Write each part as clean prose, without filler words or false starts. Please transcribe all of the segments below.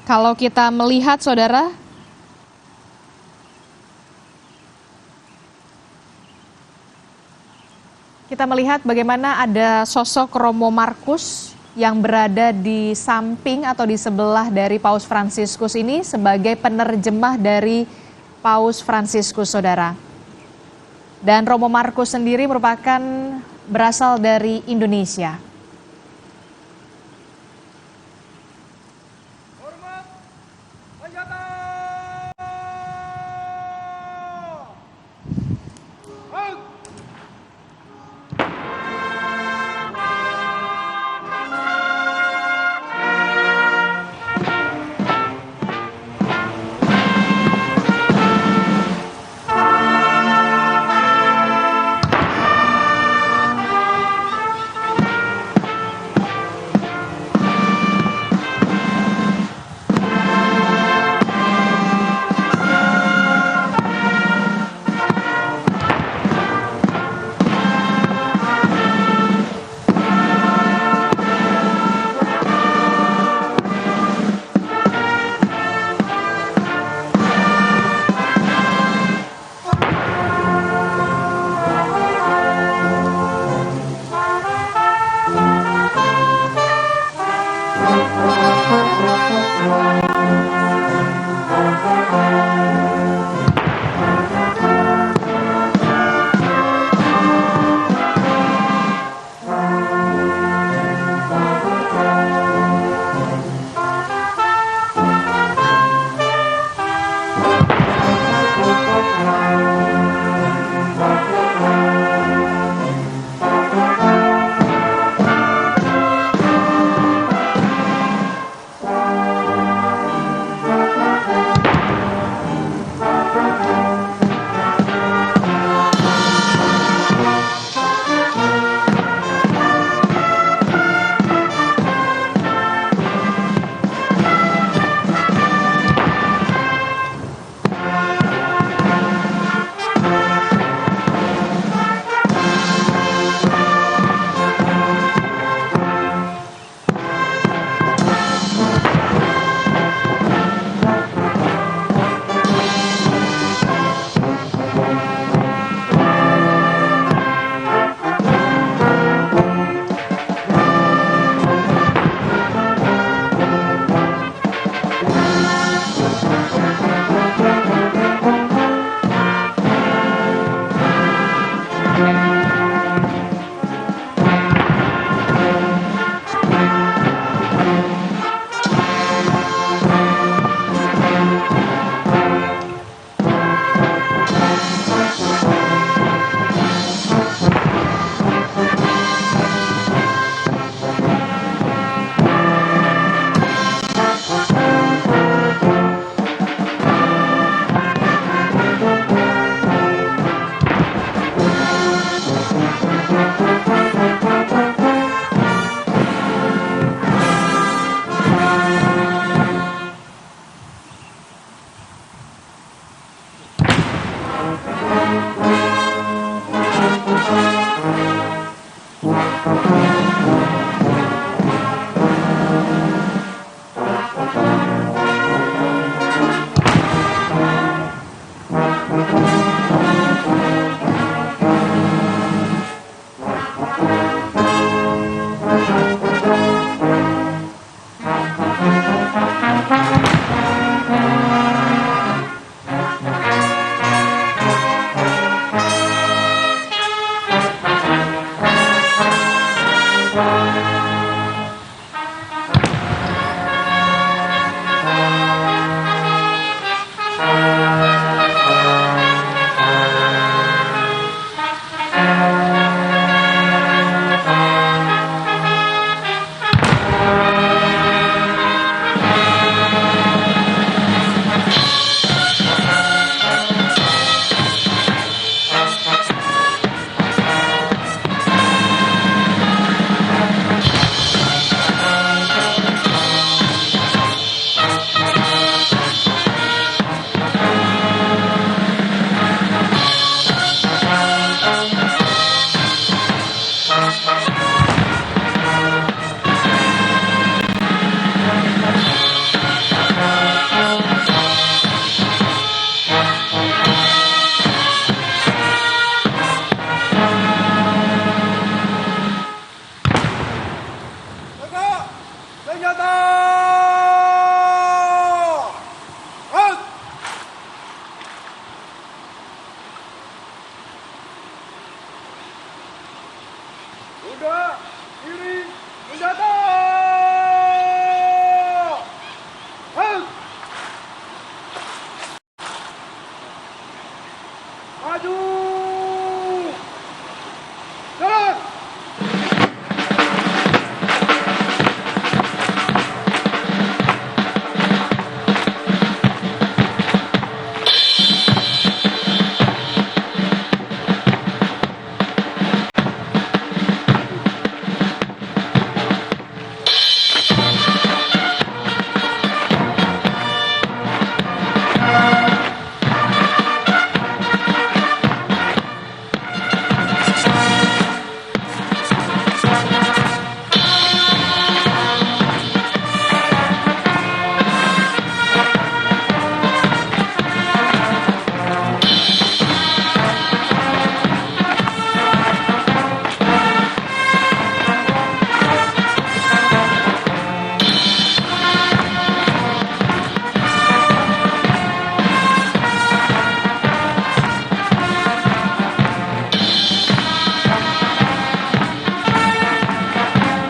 Kalau kita melihat, saudara, kita melihat bagaimana ada sosok Romo Markus yang berada di samping atau di sebelah dari Paus Fransiskus ini sebagai penerjemah dari Paus Fransiskus, saudara. Dan Romo Markus sendiri merupakan berasal dari Indonesia.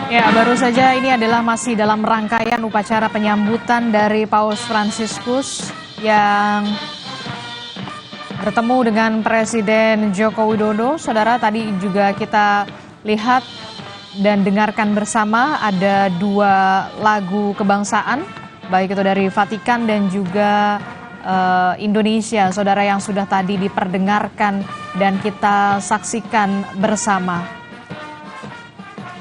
Ya, baru saja ini adalah masih dalam rangkaian upacara penyambutan dari Paus Fransiskus yang bertemu dengan Presiden Joko Widodo. Saudara, tadi juga kita lihat dan dengarkan bersama ada dua lagu kebangsaan, baik itu dari Vatikan dan juga Indonesia, saudara, yang sudah tadi diperdengarkan dan kita saksikan bersama.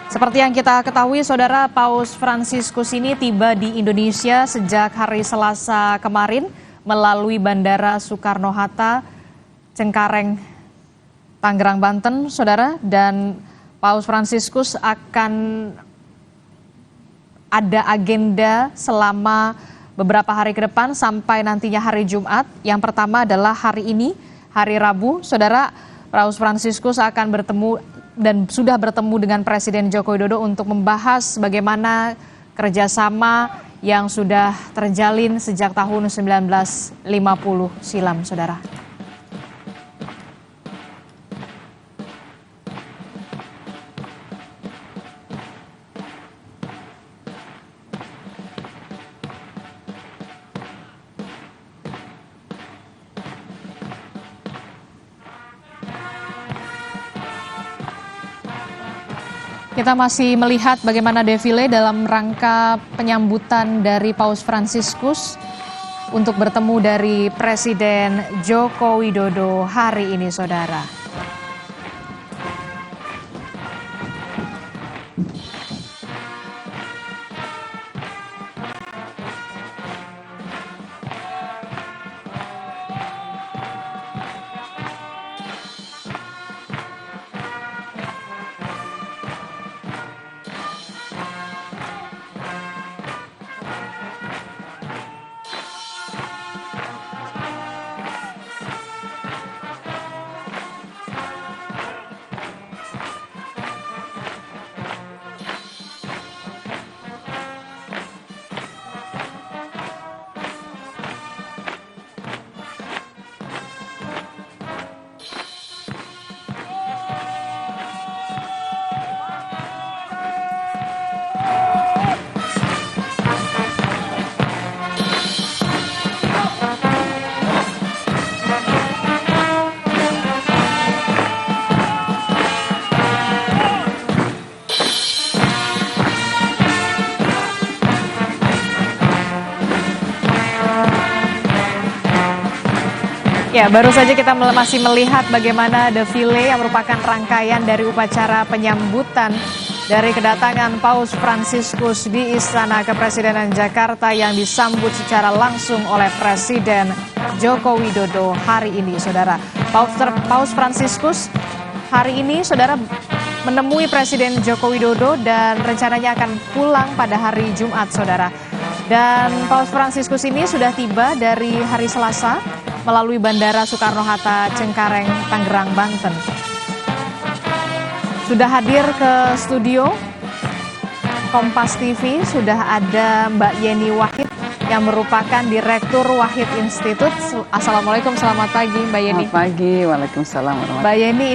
Seperti yang kita ketahui, saudara, Paus Fransiskus ini tiba di Indonesia sejak hari Selasa kemarin melalui Bandara Soekarno-Hatta, Cengkareng, Tangerang, Banten, saudara. Dan Paus Fransiskus akan ada agenda selama beberapa hari ke depan sampai nantinya hari Jumat. Yang pertama adalah hari ini, hari Rabu, saudara. Paus Fransiskus akan bertemu dan sudah bertemu dengan Presiden Joko Widodo untuk membahas bagaimana kerjasama yang sudah terjalin sejak tahun 1950 silam, saudara. Kita masih melihat bagaimana defile dalam rangka penyambutan dari Paus Fransiskus untuk bertemu dari Presiden Joko Widodo hari ini, saudara. Ya, baru saja kita masih melihat bagaimana defile yang merupakan rangkaian dari upacara penyambutan dari kedatangan Paus Fransiskus di Istana Kepresidenan Jakarta yang disambut secara langsung oleh Presiden Joko Widodo hari ini, saudara. Paus Fransiskus hari ini, saudara, menemui Presiden Joko Widodo dan rencananya akan pulang pada hari Jumat, saudara. Dan Paus Fransiskus ini sudah tiba dari hari Selasa melalui Bandara Soekarno-Hatta, Cengkareng, Tangerang, Banten. Sudah hadir ke studio Kompas TV, sudah ada Mbak Yeni Wahid yang merupakan Direktur Wahid Institute. Assalamualaikum, selamat pagi Mbak Yeni. Selamat pagi, waalaikumsalam warahmatullahi wabarakatuh. Mbak Yeni,